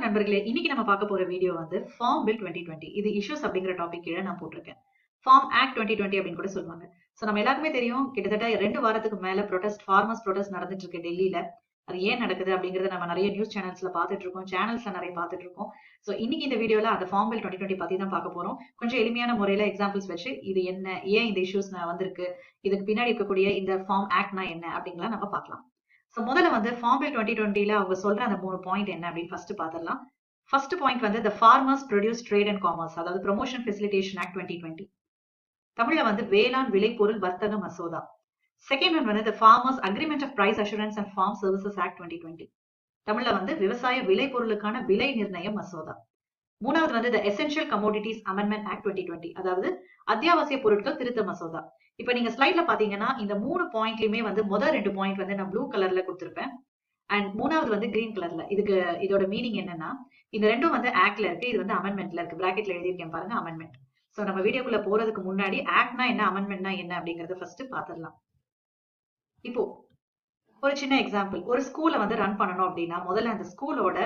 வணக்கம் நண்பர்களே, இன்னைக்கு நம்ம பார்க்க போற வீடியோ வந்து ஃபார்ம் பில் 2020. இது இஷ்யூஸ் அப்படிங்கிற டாபிக் கீழே நான் போட்டிருக்கேன். ஃபார்ம் ஆக்ட் 2020 அப்படின்னு கூட சொல்லுவாங்க. சோ நம்ம எல்லாருக்குமே தெரியும், கிட்டத்தட்ட 2 வாரத்துக்கு மேல ஃபார்மர்ஸ் ப்ரொடெஸ்ட் நடந்துட்டு இருக்கு டெல்லியில. அது ஏன் நடக்குது அப்படிங்கறத நம்ம நிறைய நியூஸ் சேனல்ஸ்ல பாத்துட்டு இருக்கோம், சேனல்ஸ்ல நிறைய பாத்துட்டு இருக்கோம். சோ இன்னைக்கு இந்த வீடியோல அந்த ஃபார்ம் பில் 2020 பத்தி தான் பார்க்க போறோம். கொஞ்சம் எளிமையான முறையில எக்ஸாம்பிள்ஸ் வச்சு இது என்ன, ஏன் இந்த இஷ்யூஸ் வந்திருக்கு, இதுக்கு பின்னாடி இருக்கக்கூடிய இந்த ஃபார்ம் ஆக்ட்னா என்ன அப்படிங்களா நம்ம பார்க்கலாம். சோ முதல்ல வந்து ஃபார்ம் பில் 2020ல அவங்க சொல்ற அந்த 3 பாயிண்ட் என்ன அப்படின்னு ஃபர்ஸ்ட் பாத்திரலாம். ஃபர்ஸ்ட் பாயிண்ட் வந்து the farmers produce trade and commerce, அதாவது promotion facilitation act 2020. தமிழ்ல வந்து வேளாண் விளைபொருள் வர்த்தக மசோதா. செகண்ட் ஒன் வந்து the farmers agreement of price assurance and farm services act 2020. தமிழ்ல வந்து விவசாய விளைபொருளுக்கான விலை நிர்ணய மசோதா. மூணாவது வந்து the essential commodities amendment act 2020, அதாவது அத்தியாவசிய பொருட்கள் திருத்த மசோதா. இப்ப நீங்க ஸ்லைட்ல பாத்தீங்கன்னா இந்த 3 பாயிண்ட்லயுமே வந்து முதல் 2 பாயிண்ட் வந்து நான் ப்ளூ கலர்ல கொடுத்திருப்பேன் அண்ட் மூணாவது வந்து கிரீன் கலர்ல. இதோட மீனிங் என்னன்னா, இந்த ரெண்டும் வந்து ஆக்ட்ல இருக்கு, இது வந்து அமெண்ட்மெண்ட்ல இருக்கு. பிராக்கெட்ல எழுதியிருக்கேன் பாருங்க, அமெண்ட்மெண்ட். சோ நம்ம வீடியோக்குள்ள போறதுக்கு முன்னாடி ஆக்ட்னா என்ன, அமெண்ட்மெண்ட்னா என்ன அப்படிங்கறத ஃபர்ஸ்ட் பாத்துடலாம். இப்போ ஒரு சின்ன எக்ஸாம்பிள், ஒரு ஸ்கூலை வந்து ரன் பண்ணணும் அப்படின்னா முதல்ல அந்த ஸ்கூலோட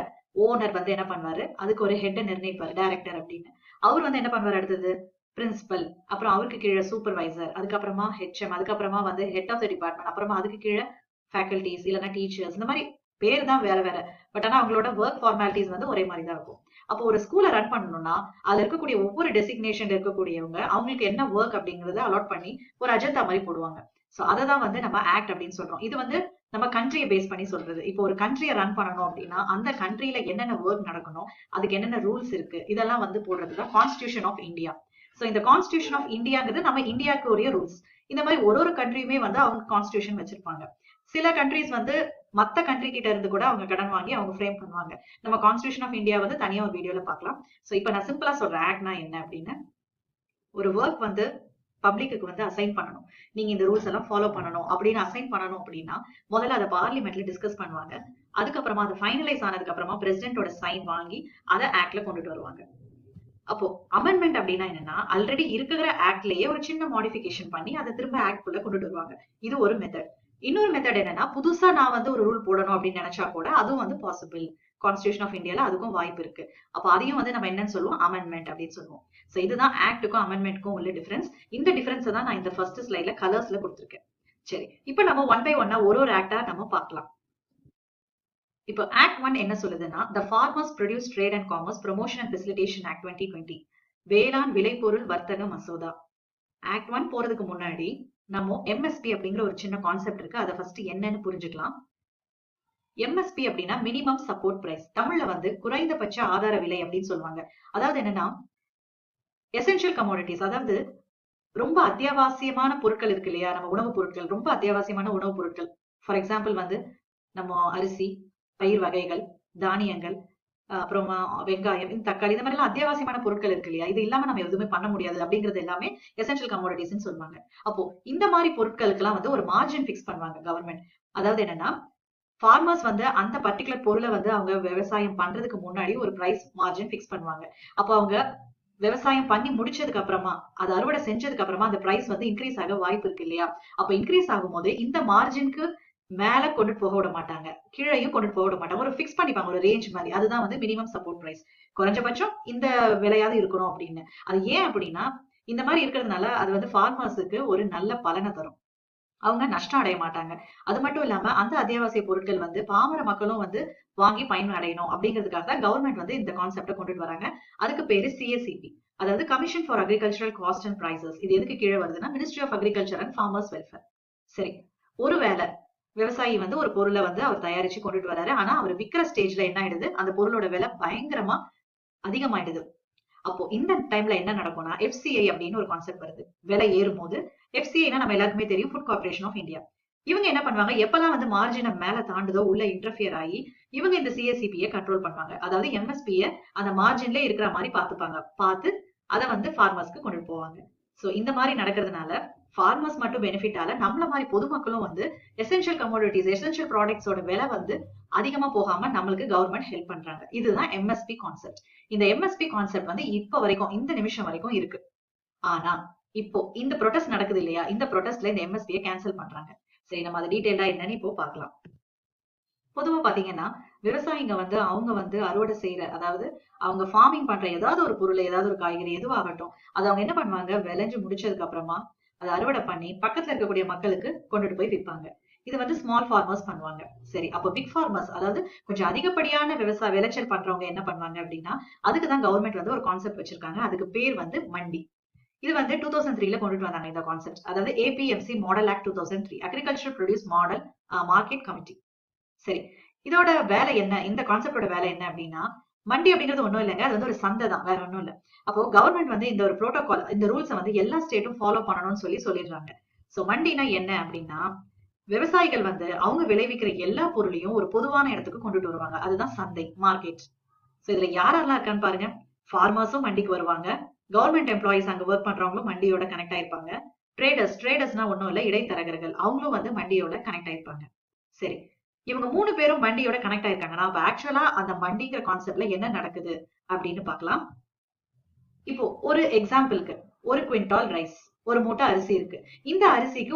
ஓனர் வந்து என்ன பண்ணுவாரு, அதுக்கு ஒரு ஹெட் நிர்ணயிப்பாரு, டைரக்டர் அப்படின்னு. அவர் வந்து என்ன பண்ணுவாரு, அடுத்தது பிரின்சிபல், அப்புறம் அவருக்கு கீழே சூப்பர்வைசர், அதுக்கப்புறமா ஹெச்எம், அதுக்கப்புறமா வந்து ஹெட் ஆஃப் த டிபார்ட்மெண்ட், அப்புறமா அதுக்கு கீழே ஃபேக்கல்டிஸ் இல்லைன்னா டீச்சர்ஸ். இந்த மாதிரி பேர் தான் வேற வேற, பட் ஆனா அவங்களோட ஒர்க் ஃபார்மாலிட்டிஸ் வந்து ஒரே மாதிரி தான் இருக்கும். அப்போ ஒரு ஸ்கூலை ரன் பண்ணணும்னா அதுல இருக்கக்கூடிய ஒவ்வொரு டெசிக்னேஷன் இருக்கக்கூடியவங்க அவங்களுக்கு என்ன ஒர்க் அப்படிங்கறத அலாட் பண்ணி ஒரு அஜெண்டா மாதிரி போடுவாங்க. சோ அததான் வந்து நம்ம ஆக்ட் அப்படின்னு சொல்றோம். இது வந்து நம்ம கண்ட்ரியை பேஸ் பண்ணி சொல்றது. இப்போ ஒரு கண்ட்ரியை ரன் பண்ணணும் அப்படின்னா அந்த கண்ட்ரியில என்னென்ன ஒர்க் நடக்கணும், அதுக்கு என்னென்ன ரூல்ஸ் இருக்கு, இதெல்லாம் வந்து போடுறதுதான் கான்ஸ்டிடியூஷன் ஆஃப் இந்தியா. சோ இந்த கான்ஸ்டிடியூஷன் ஆஃப் இந்தியாங்கிறது நம்ம இந்தியாவுக்கு உரிய ரூல்ஸ். இந்த மாதிரி ஒரு கண்ட்ரியுமே வந்து அவங்க கான்ஸ்டிடியூஷன் வச்சிருப்பாங்க. சில கண்ட்ரிஸ் வந்து மத்த கண்ட்ரி கிட்ட இருந்து கூட அவங்க கடன் வாங்கி அவங்க ஃப்ரேம் பண்ணுவாங்க. நம்ம கான்ஸ்டிடியூஷன் ஆஃப் இந்தியா வந்து தனியா ஒரு வீடியோல பார்க்கலாம். சோ இப்ப நான் சிம்பிளா சொல்றேன் ஆக்ட்னா என்ன அப்படின்னு. ஒரு ஒர்க் வந்து பப்ளிக்கு வந்து அசைன் பண்ணணும், நீங்க இந்த ரூல்ஸ் எல்லாம் ஃபாலோ பண்ணணும் அப்படின்னு அசைன் பண்ணணும் அப்படின்னா முதல்ல அதை பார்லிமெண்ட்ல டிஸ்கஸ் பண்ணுவாங்க. அதுக்கப்புறமா அதை ஃபைனலைஸ் ஆனதுக்கு அப்புறமா பிரசிடென்டோட சைன் வாங்கி அதை ஆக்ட்ல கொண்டுட்டு வருவாங்க. அப்போ அமெண்ட்மெண்ட் அப்படின்னா என்னன்னா, ஆல்ரெடி இருக்கிற ஆக்ட்லயே ஒரு சின்ன மாடிஃபிகேஷன் பண்ணி அதை திரும்ப ஆக்ட் குள்ள கொண்டுட்டு வருவாங்க. இது ஒரு மெத்தட். இன்னொரு மெத்தட் என்னன்னா, புதுசா நான் வந்து ஒரு ரூல் போடணும் அப்படின்னு நினைச்சா கூட அதுவும் வந்து பாசிபிள். கான்ஸ்டிடியூஷன் ஆஃப் இந்தியால அதுக்கும் வாய்ப்பு இருக்கு. அப்ப அதையும் வந்து நம்ம என்னன்னு சொல்லுவோம், அமெண்ட்மெண்ட் அப்படின்னு சொல்லுவோம். சோ இதுதான் ஆக்டுக்கும் அமெண்ட்மெண்ட்க்கும் உள்ள டிஃபரன்ஸ். இந்த டிஃபரன்ஸ் தான் நான் இந்த ஃபர்ஸ்ட் ஸ்லைட்ல கலர்ஸ்ல கொடுத்திருக்கேன். சரி, இப்ப நம்ம ஒன் பை ஒன்னா ஒரு ஆக்டா நம்ம பார்க்கலாம். இப்போ ஆக்ட் 1 என்ன சொல்லுதுன்னா, the farmers produce trade and commerce promotion and facilitation act 2020, வேளாண் விளைபொருள் வர்த்தக மசோதா. ஆக்ட் 1 போறதுக்கு முன்னாடி நம்ம எம்எஸ்பி அப்படிங்கிற ஒரு சின்ன கான்செப்ட் இருக்கு, அதை ஃபர்ஸ்ட் என்னன்னு புரிஞ்சுக்கலாம். எம்எஸ்பி அப்படின்னா மினிமம் சப்போர்ட் பிரைஸ். தமிழ்ல வந்து குறைந்தபட்ச ஆதார விலை அப்படின்னு சொல்லுவாங்க. அதாவது என்னன்னா, எசென்ஷியல் கமோடிட்டிஸ், அதாவது ரொம்ப அத்தியாவசியமான பொருட்கள் இருக்கு இல்லையா, நம்ம உணவுப் பொருட்கள், ரொம்ப அத்தியாவசியமான உணவுப் பொருட்கள். ஃபார் எக்ஸாம்பிள் வந்து நம்ம அரிசி, பயிர் வகைகள், தானியங்கள், அப்புறமா வெங்காயம், தக்காளி, இந்த மாதிரி எல்லாம் அத்தியாவசியமான பொருட்கள் இருக்கு இல்லையா, இது இல்லாம நம்ம எதுவுமே பண்ண முடியாது அப்படிங்கிறது எல்லாமே எசென்ஷியல் கமோடிட்டிஸ் சொல்லுவாங்க. அப்போ இந்த மாதிரி பொருட்களுக்கு எல்லாம் வந்து ஒரு மார்ஜின் பிக்ஸ் பண்ணுவாங்க கவர்மெண்ட். அதாவது என்னன்னா, ஃபார்மர்ஸ் வந்து அந்த பர்டிகுலர் பொருளை வந்து அவங்க விவசாயம் பண்றதுக்கு முன்னாடி ஒரு பிரைஸ் மார்ஜின் பிக்ஸ் பண்ணுவாங்க. அப்போ அவங்க விவசாயம் பண்ணி முடிச்சதுக்கு அப்புறமா, அது அறுவடை செஞ்சதுக்கு அப்புறமா அந்த பிரைஸ் வந்து இன்க்ரீஸ் ஆக வாய்ப்பு இருக்கு இல்லையா. அப்ப இன்க்ரீஸ் ஆகும் போது இந்த மார்ஜினுக்கு மேல கொண்டு போக விட மாட்டாங்க, கீழையும் கொண்டு போக விட மாட்டாங்க, ஒரு பிக்ஸ் பண்ணிப்பாங்க, ஒரு ரேஞ்ச் மாதிரி. அதுதான் வந்து மினிமம் சப்போர்ட் பிரைஸ். குறைஞ்சபட்சம் இந்த விலையாவது இருக்கணும் அப்படின்னு. அது ஏன் அப்படின்னா, இந்த மாதிரி இருக்கிறதுனால அது வந்து ஃபார்மர்ஸுக்கு ஒரு நல்ல பலனை தரும், அவங்க நஷ்டம் அடைய மாட்டாங்க. அது மட்டும் இல்லாம அந்த அத்தியாவசிய பொருட்கள் வந்து பாமர மக்களும் வந்து வாங்கி பயன் அடையணும் அப்படிங்கிறதுக்காக தான் கவர்மெண்ட் வந்து இந்த கான்செப்டை கொண்டுட்டு வராங்க. அதுக்கு பேரு சிஎஸ்சிபி, அதாவது commission for agricultural cost and prices. இது எதுக்கு கீழே வருதுன்னா, ministry of agriculture and farmers welfare. சரி, ஒருவேளை விவசாயி வந்து ஒரு பொருளை வந்து அவர் தயாரிச்சு கொண்டுட்டு வராரு, ஆனா அவர் விக்கிற ஸ்டேஜ்ல என்ன ஆயிடுது, அந்த பொருளோட விலை பயங்கரமா அதிகமாயிடுது. அப்போ இந்த டைம்ல என்ன நடக்கும்னா, எஃப்சிஐ அப்படின்னு ஒரு கான்செப்ட் வருது. விலை ஏறும் போது எஃப்சிஐனா நம்ம எல்லாருக்குமே தெரியும், ஃபுட் கார்பரேஷன் ஆஃப் இந்தியா. இவங்க என்ன பண்ணுவாங்க, எப்பெல்லாம் வந்து மார்ஜினை மேல தாண்டுதோ உள்ள இன்டர்ஃபியர் ஆகி இவங்க இந்த சிஎஸ்சிபியை கண்ட்ரோல் பண்ணுவாங்க. அதாவது எம்எஸ்பியை அந்த மார்ஜின்ல இருக்கிற மாதிரி பாத்துப்பாங்க, பார்த்து அதை வந்து ஃபார்மர்ஸ்க்கு கொண்டுட்டு போவாங்க. சோ இந்த மாதிரி நடக்கிறதுனால ஃபார்மர்ஸ் மட்டும் பெனிஃபிட் ஆல, நம்மள மாதிரி பொதுமக்களும் வந்து எசென்ஷியல் கமோடிட்டிஸ், எசென்ஷியல் ப்ராடக்ட்ஸோட விலை வந்து அதிகமா போகாம நம்மளுக்கு கவர்மெண்ட் ஹெல்ப் பண்றாங்க. இதுதான் எம்எஸ்பி கான்செப்ட். இந்த எம்எஸ்பி கான்செப்ட் வந்து இப்ப வரைக்கும், இந்த நிமிஷம் வரைக்கும் இருக்கு. ஆனா இப்போ இந்த ப்ரொடெஸ்ட் நடக்குது இல்லையா, இந்த ப்ரொடெஸ்ட்ல இந்த எம்எஸ்பியை கேன்சல் பண்றாங்க. சரி, நம்ம அதை டீடைல்டா என்னன்னு இப்போ பார்க்கலாம். பொதுவா பாத்தீங்கன்னா, விவசாயிங்க வந்து அவங்க வந்து அறுவடை செய்யற, அதாவது அவங்க ஃபார்மிங் பண்ற ஏதாவது ஒரு பொருள், ஏதாவது ஒரு காய்கறி எதுவாகட்டும், அது அவங்க என்ன பண்ணுவாங்க, விளைஞ்சு முடிச்சதுக்கு அப்புறமா அதை அறுவடை பண்ணி பக்கத்துல இருக்கக்கூடிய மக்களுக்கு கொண்டுட்டு போய் விற்பாங்க. இது வந்து ஸ்மால் ஃபார்மர்ஸ் பண்ணுவாங்க. சரி, அப்போ பிக் ஃபார்மர்ஸ், அதாவது கொஞ்சம் அதிகப்படியான விவசாய விளைச்சல் பண்றவங்க என்ன பண்ணுவாங்க அப்படின்னா, அதுக்குதான் கவர்மெண்ட் வந்து ஒரு கான்செப்ட் வச்சிருக்காங்க. அதுக்கு பேர் வந்து மண்டி. இது வந்து 2003ல கொண்டுட்டு வந்தாங்க இந்த கான்செப்ட். அதாவது APMC model act 2003, agriculture produce model market committee. சரி, இதோட வேலை என்ன, இந்த கான்செப்டோட வேலை என்ன அப்படின்னா, மண்டி அப்படிங்கிறது ஒண்ணும் இல்லைங்க, அது வந்து ஒரு சந்தை தான், வேற ஒண்ணும் இல்ல. அப்போ கவர்மெண்ட் வந்து இந்த ஒரு புரோட்டோகால், இந்த ரூல்ஸை வந்து எல்லா ஸ்டேட்டும் ஃபாலோ பண்ணணும்னு சொல்லிடுறாங்க. சோ மண்டினா என்ன அப்படின்னா, விவசாயிகள் வந்து அவங்க விளைவிக்கிற எல்லா பொருளையும் ஒரு பொதுவான இடத்துக்கு கொண்டுட்டு வருவாங்க. அதுதான் சந்தை, மார்க்கெட். சோ இதுல யாரெல்லாம் இருக்கான்னு பாருங்க. ஃபார்மர்ஸும் மண்டிக்கு வருவாங்க, கவர்மெண்ட் எம்ப்ளாயிஸ் அங்க ஒர்க் பண்றவங்களும் மண்டியோட கனெக்ட் ஆயிருப்பாங்க, ட்ரேடர்ஸ்னா ஒண்ணும் இல்ல, இடைத்தரகர்கள், அவங்களும் வந்து மண்டியோட கனெக்ட் ஆயிருப்பாங்க. சரி, இவங்க 3 பேரும் மண்டியோட கனெக்ட் ஆயிருக்காங்கன்னா, அப்ப ஆக்சுவலா அந்த மண்டிங்கிற கான்செப்ட்ல என்ன நடக்குது அப்படின்னு பார்க்கலாம். இப்போ ஒரு எக்ஸாம்பிளுக்கு, ஒரு குவிண்டால் ரைஸ், ஒரு மூட்டை அரிசி இருக்கு. இந்த அரிசிக்கு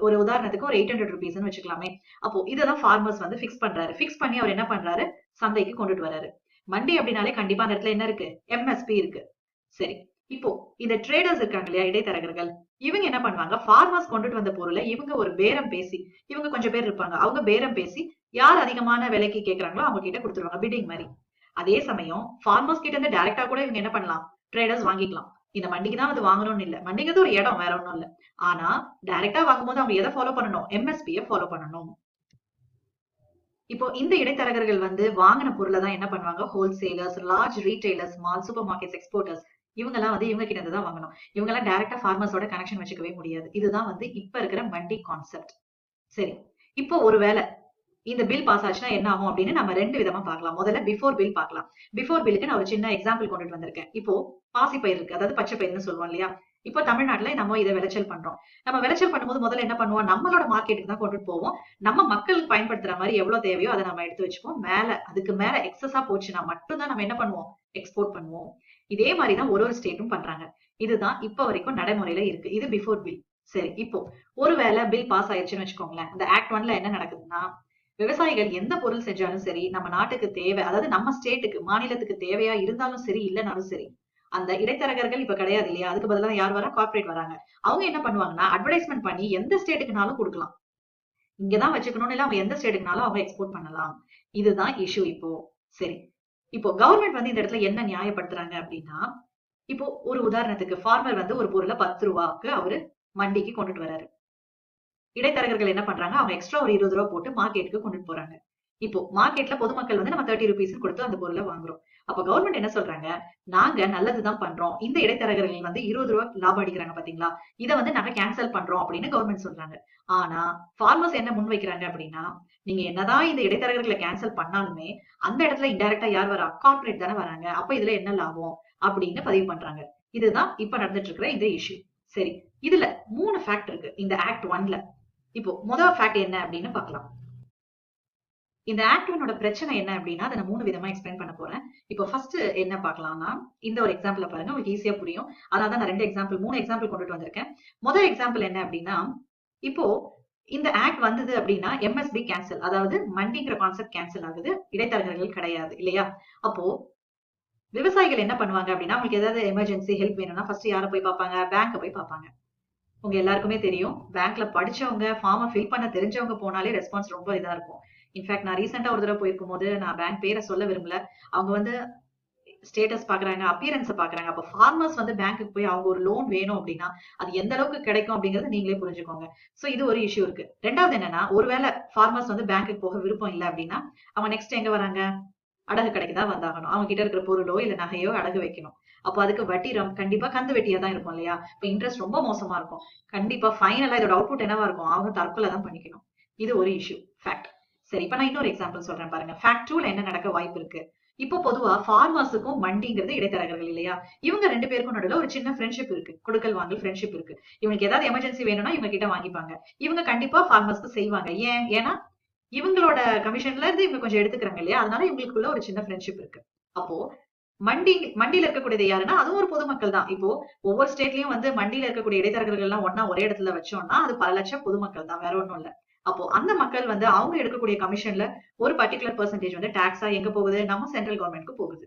ஒரு உதாரணத்துக்கு ஒரு 800 ருபீஸ்னு வச்சுக்கலாமே. அப்போ இதெல்லாம் ஃபார்மர்ஸ் வந்து ஃபிக்ஸ் பண்றாரு. ஃபிக்ஸ் பண்ணி அவர் என்ன பண்றாரு, சந்தைக்கு கொண்டுட்டு வராரு. மண்டி அப்படின்னாலே கண்டிப்பா அந்த இடத்துல என்ன இருக்கு, எம்எஸ்பி இருக்கு. சரி, இப்போ இந்த ட்ரேடர்ஸ் இருக்காங்க இல்லையா, இடைத்தரகர்கள், இவங்க என்ன பண்ணுவாங்க, ஃபார்மர்ஸ் கொண்டுட்டு வந்த பொருளை இவங்க ஒரு பேரம் பேசி, இவங்க கொஞ்சம் பேர் இருப்பாங்க, அவங்க பேரம் பேசி யார் அதிகமான விலைக்கு கேக்குறாங்களோ அவங்க கிட்ட கொடுத்துருவாங்க, பிட்டிங் மாதிரி. அதே சமயம் ஃபார்மர்ஸ் கிட்ட இருந்து டைரக்டா கூட இவங்க என்ன பண்ணலாம், ட்ரேடர்ஸ் வாங்கிக்கலாம். இந்த மண்டிக்கு தான் அது வாங்கணும்னு இல்ல, மண்டிங்கிறது ஒரு இடம், வேற ஒண்ணும் இல்ல. ஆனா டைரக்டா வாங்கும்போது அவங்க எதை ஃபாலோ பண்ணணும், எம்எஸ்பியை ஃபாலோ பண்ணணும். இப்போ இந்த இடைத்தரகர்கள் வந்து வாங்கின பொருளை தான் என்ன பண்ணுவாங்க, wholesalers, large retailers, small super markets, exporters, இவங்க எல்லாம் வந்து இவங்க கிட்ட இருந்து தான் வாங்கணும். இவங்க எல்லாம் டைரக்டா ஃபார்மர்ஸோட கனெக்ஷன் வச்சுக்கவே முடியாது. இதுதான் வந்து இப்ப இருக்கிற மண்டி கான்செப்ட். சரி, இப்போ ஒருவேளை இந்த பில் பாஸ் ஆச்சுன்னா என்ன ஆகும் அப்படின்னு நம்ம ரெண்டு விதமா பார்க்கலாம். முதல்ல பிஃபோர் பில் பார்க்கலாம். பிஃபோர் பில்லுக்கு நான் ஒரு சின்ன எக்ஸாம்பிள் கொண்டுட்டு வந்திருக்கேன். இப்போ பாசி பயிர் இருக்கு, அதாவது பச்சை பயிர்னு சொல்லுவோம் இல்லையா. இப்போ தமிழ்நாட்டுல நம்ம இதை விளைச்சல் பண்றோம். நம்ம விளைச்சல் பண்ணும்போது முதல்ல என்ன பண்ணுவோம், நம்மளோட மார்க்கெட்டுக்கு தான் கொண்டுட்டு போவோம். நம்ம மக்களுக்கு பயன்படுத்துற மாதிரி எவ்வளவு தேவையோ அதை நம்ம எடுத்து வச்சுப்போம். அதுக்கு மேல எக்ஸஸா போச்சுன்னா மட்டும்தான் நம்ம என்ன பண்ணுவோம், எக்ஸ்போர்ட் பண்ணுவோம். இதே மாதிரிதான் ஒரு ஸ்டேட்டும் பண்றாங்க. இதுதான் இப்ப வரைக்கும் நடைமுறையில இருக்கு. இது பிஃபோர் பில். சரி, இப்போ ஒருவேளை பில் பாஸ் ஆயிடுச்சுன்னு வச்சுக்கோங்களேன். இந்த ஆக்ட் 1ல என்ன நடக்குதுன்னா, விவசாயிகள் எந்த பொருள் செஞ்சாலும் சரி, நம்ம நாட்டுக்கு தேவை, அதாவது நம்ம ஸ்டேட்டுக்கு, மாநிலத்துக்கு தேவையா இருந்தாலும் சரி, இல்லைனாலும் சரி, அந்த இடைத்தரகர்கள் இப்ப கிடையாது இல்லையா, அதுக்கு பதிலா யார் வரா, கார்ப்பரேட் வராங்க. அவங்க என்ன பண்ணுவாங்கன்னா, அட்வர்டைஸ்மெண்ட் பண்ணி எந்த ஸ்டேட்டுக்குனாலும் கொடுக்கலாம். இங்கதான் வச்சுக்கணும்னு இல்ல, அவங்க எந்த ஸ்டேட்டுக்குனாலும் அவங்க எக்ஸ்போர்ட் பண்ணலாம். இதுதான் இஷ்யூ இப்போ. சரி, இப்போ கவர்மெண்ட் வந்து இந்த இடத்துல என்ன நியாயப்படுத்துறாங்க அப்படின்னா, இப்போ ஒரு உதாரணத்துக்கு ஃபார்மர் வந்து ஒரு பொருளை 10 ரூபாய்க்கு அவரு மண்டிக்கு கொண்டுட்டு வராரு. இடைத்தரகர்கள் என்ன பண்றாங்க, அவங்க எக்ஸ்ட்ரா ஒரு 20 ரூபாய் போட்டு மார்க்கெட்டுக்கு கொண்டுட்டு போறாங்க. இப்போ மார்க்கெட்ல பொதுமக்கள் வந்து நம்ம 30 ருபீஸ் கொடுத்து அந்த பொருளை வாங்குறோம். அப்ப கவர்மெண்ட் என்ன சொல்றாங்க, நாங்க நல்லதுதான் பண்றோம், இந்த இடைத்தரகர்கள் வந்து 20 ரூபாய் லாபம் அடிக்கிறாங்க பாத்தீங்களா, இதை வந்து நாங்க கேன்சல் பண்றோம் அப்படின்னு கவர்மெண்ட் சொல்றாங்க. ஆனா ஃபார்மர்ஸ் என்ன முன் வைக்கிறாங்க அப்படின்னா, நீங்க என்னதான் இந்த இடைத்தரகர்களை கேன்சல் பண்ணாலுமே அந்த இடத்துல இன்டைரக்டா யார் வரா, கார்ப்பரேட் தானே வராங்க, அப்ப இதுல என்ன லாபம் அப்படின்னு பதிவு பண்றாங்க. இதுதான் இப்ப நடந்துட்டு இருக்கிற இந்த இஷ்யூ. சரி, இதுல 3 ஃபேக்ட் இருக்கு இந்த ஆக்ட் 1ல. இப்போ முதல் ஃபேக்ட் என்ன அப்படின்னு பார்க்கலாம். இந்த ஆக்ட் 1ஓட பிரச்சனை என்ன அப்படின்னா, அதை நான் 3 விதமா எக்ஸ்பிளைன் பண்ண போறேன். இப்போ ஃபர்ஸ்ட் என்ன பார்க்கலாம்னா, இந்த ஒரு எக்ஸாம்பிள் பாருங்க, உங்களுக்கு ஈஸியா புரியும். அதனால தான் நான் 3 எக்ஸாம்பிள் கொண்டுட்டு வந்திருக்கேன். முதல் எக்ஸாம்பிள் என்ன அப்படின்னா, இப்போ இந்த ஆக்ட் வந்தது அப்படின்னா எம்எஸ்பி கேன்சல், அதாவது மண்டிங்கிற கான்செப்ட் கேன்சல் ஆகுது, இடைத்தரகர்கள் கிடையாது இல்லையா. அப்போ விவசாயிகள் என்ன பண்ணுவாங்க அப்படின்னா, அவங்களுக்கு ஏதாவது எமர்ஜென்சி ஹெல்ப் வேணும்னா ஃபர்ஸ்ட் யாரை போய் பார்ப்பாங்க, பேங்க் போய் பார்ப்பாங்க. உங்க எல்லாருக்குமே தெரியும், பேங்க்ல படிச்சவங்க, ஃபார்மை ஃபில் பண்ண தெரிஞ்சவங்க போனாலே ரெஸ்பான்ஸ் ரொம்ப இதா இருக்கும். இன்ஃபேக்ட் நான் ரீசெண்டா ஒரு தடவை போயிருக்கும் போது, நான் பேங்க் பேரை சொல்ல விரும்பல, அவங்க வந்து ஸ்டேட்டஸ் பாக்குறாங்க, அப்பியரன்ஸ் பாக்குறாங்க. அப்ப ஃபார்மர்ஸ் வந்து பேங்க்குக்கு போய் அவங்க ஒரு லோன் வேணும் அப்படின்னா அது எந்த அளவுக்கு கிடைக்கும் அப்படிங்கறது நீங்களே புரிஞ்சுக்கோங்க. சோ இது ஒரு இஷ்யூ இருக்கு. ரெண்டாவது என்னன்னா, ஒருவேளை ஃபார்மர்ஸ் வந்து பேங்க்குக்கு போக விருப்பம் இல்லை அப்படின்னா அவங்க நெக்ஸ்ட் எங்க வராங்க, அடகு கடைக்கு தான் வந்தாகணும். அவங்க கிட்ட இருக்கிற பொருளோ இல்ல நகையோ அடகு வைக்கணும். அப்போ அதுக்கு வட்டி கண்டிப்பா கந்து வெட்டியா தான் இருக்கும் இல்லையா. இப்ப இன்ட்ரெஸ்ட் ரொம்ப மோசமா இருக்கும். கண்டிப்பா ஃபைனலா இதோட அவுட்புட் என்னவா இருக்கும், அவங்க தற்கொலை தான் பண்ணிக்கணும். இது ஒரு இஷ்யூ, ஃபேக்ட். சரி, இப்ப நான் இன்னொரு எக்ஸாம்பிள் சொல்றேன் பாருங்க. ஃபேக்ட் 2ல என்ன நடக்க வாய்ப்பு இருக்கு. இப்போ பொதுவா ஃபார்மர்ஸுக்கும் மண்டிங்கிறது இடைத்தரகர்கள் இல்லையா, இவங்க 2 பேருக்கும் நடுவுல ஒரு சின்ன ஃப்ரெண்ட்ஷிப் இருக்கு, கொடுக்கல் வாங்கல் ஃப்ரெண்ட்ஷிப் இருக்கு. இவங்களுக்கு ஏதாவது எமர்ஜென்சி வேணும்னா இவங்க கிட்ட வாங்கிப்பாங்க. இவங்க கண்டிப்பா ஃபார்மர்ஸ்க்கு செய்வாங்க. ஏன்னா இவங்களோட கமிஷன்ல இருந்து இவங்க கொஞ்சம் எடுத்துக்கிறாங்க இல்லையா, அதனால இவங்களுக்குள்ள ஒரு சின்ன ஃப்ரெண்ட்ஷிப் இருக்கு. அப்போ மண்டியில இருக்கக்கூடியது யாருன்னா, அதுவும் ஒரு பொதுமக்கள் தான். இப்போ ஒவ்வொரு ஸ்டேட்லயும் வந்து மண்டியில இருக்கக்கூடிய இடைத்தரகர்கள் எல்லாம் ஒன்னா ஒரே இடத்துல வச்சோம்னா அது பல லட்சம் பொதுமக்கள் தான், வேற ஒண்ணும் இல்ல. அப்போ அந்த மக்கள் வந்து அவங்க எடுக்கக்கூடிய கமிஷன்ல ஒரு பர்டிகுலர் பெர்சன்டேஜ் வந்து டாக்ஸா எங்க போகுது, நம்ம சென்ட்ரல் கவர்மெண்ட்க்கு போகுது.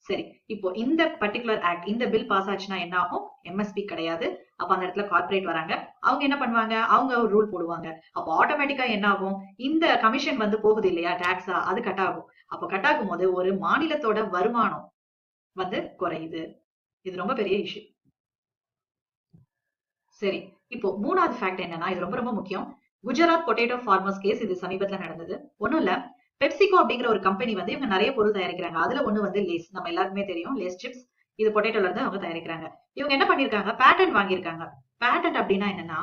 சரி, இப்போ இந்த பர்டிகுலர் ஆக்ட், இந்த பில் பாஸ் ஆச்சுன்னா என்ன ஆகும்? எம்எஸ்பி கிடையாது. அப்ப அந்த இடத்துல கார்ப்பரேட் வராங்க. அவங்க என்ன பண்ணுவாங்க? அவங்க ஒரு ரூல் போடுவாங்க. அப்போ ஆட்டோமேட்டிக்கா என்ன ஆகும்? இந்த கமிஷன் வந்து போகுது இல்லையா டாக்ஸா, அது கட் ஆகும். அப்போ கட் ஆகும் போது ஒரு மாநிலத்தோட வருமானம் வந்து குறையுது. இது ரொம்ப பெரிய இஷ்யூ. சரி, இப்போ மூணாவது ஃபேக்ட் என்னன்னா, இது ரொம்ப ரொம்ப முக்கியம். குஜராத் பொட்டேட்டோ ஃபார்மர்ஸ் கேஸ் இது சமீபத்துல நடந்தது. ஒண்ணும் இல்ல, பெப்சிகோ அப்படிங்கிற ஒரு கம்பெனி வந்து இவங்க நிறைய பொருள் தயாரிக்கிறாங்க. அதுல ஒண்ணு வந்து லேஸ். நம்ம எல்லாருக்குமே தெரியும் லேஸ் சிப்ஸ். இது பொட்டேட்டோல இருந்து அவங்க தயாரிக்கிறாங்க. இவங்க என்ன பண்ணிருக்காங்க? பேட்டன்ட் வாங்கியிருக்காங்க. பேட்டன்ட் அப்படின்னா என்னன்னா,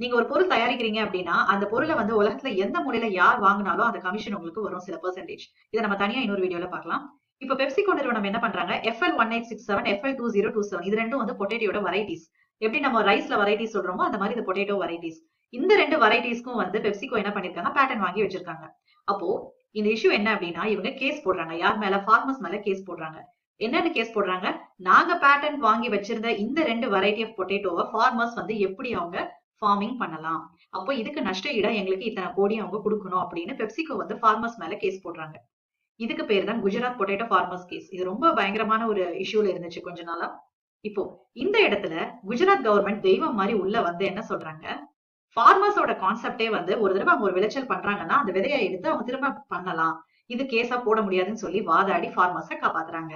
நீங்க ஒரு பொருள் தயாரிக்கிறீங்க அப்படின்னா அந்த பொருளை வந்து உலகத்துல எந்த மூலையில யார் வாங்கினாலும் அந்த கமிஷன் உங்களுக்கு வரும் சில பெர்சன்டேஜ். இதை நம்ம தனியா இன்னொரு வீடியோல பார்க்கலாம். இப்ப பெப்சிகோ நிறுவனம் என்ன பண்றாங்க? FL1867, FL2027 இது ரெண்டும் வந்து பொட்டேட்டோட வெரைட்டிஸ். எப்படி நம்ம ரைஸ்ல வெரைட்டிஸ் சொல்றோமோ அந்த மாதிரி இந்த பொட்டேட்டோ வெரைட்டிஸ். இந்த ரெண்டு வெரைட்டிஸ்க்கும் வந்து பெப்சிகோ என்ன பண்ணிருக்காங்க? பேட்டன் வாங்கி வச்சிருக்காங்க. அப்போ இந்த இஷ்யூ என்ன அப்படின்னா, இவங்க கேஸ் போடுறாங்க. யார் மேல? ஃபார்மர்ஸ் மேல கேஸ் போடுறாங்க. என்னன்னு கேஸ் போடுறாங்க? நாங்க பேட்டன் வாங்கி வச்சிருந்த இந்த ரெண்டு வெரைட்டி ஆஃப் பொட்டேட்டோவை ஃபார்மர்ஸ் வந்து எப்படி அவங்க ஃபார்மிங் பண்ணலாம், அப்போ இதுக்கு நஷ்ட ஈடா எங்களுக்கு இத்தனை கோடி அவங்க கொடுக்கணும் அப்படின்னு பெப்சிகோ வந்து ஃபார்மர்ஸ் மேல கேஸ் போடுறாங்க. இதுக்கு பேர் தான் குஜராத் பொட்டேட்டோ ஃபார்மர்ஸ் கேஸ். இது ரொம்ப பயங்கரமான ஒரு இஷ்யூல இருந்துச்சு கொஞ்ச நாளா. இப்போ இந்த இடத்துல குஜராத் கவர்மெண்ட் தெய்வம் மாதிரி உள்ள வந்து என்ன சொல்றாங்க? ஃபார்மர்ஸோட கான்செப்டே வந்து ஒரு தடவை அவங்க ஒரு விளைச்சல் பண்றாங்கன்னா அந்த விதையை எடுத்து அவங்க திரும்ப பண்ணலாம். இது கேஸா போட முடியாதுன்னு சொல்லி வாதாடி ஃபார்மர்ஸை காப்பாத்துறாங்க.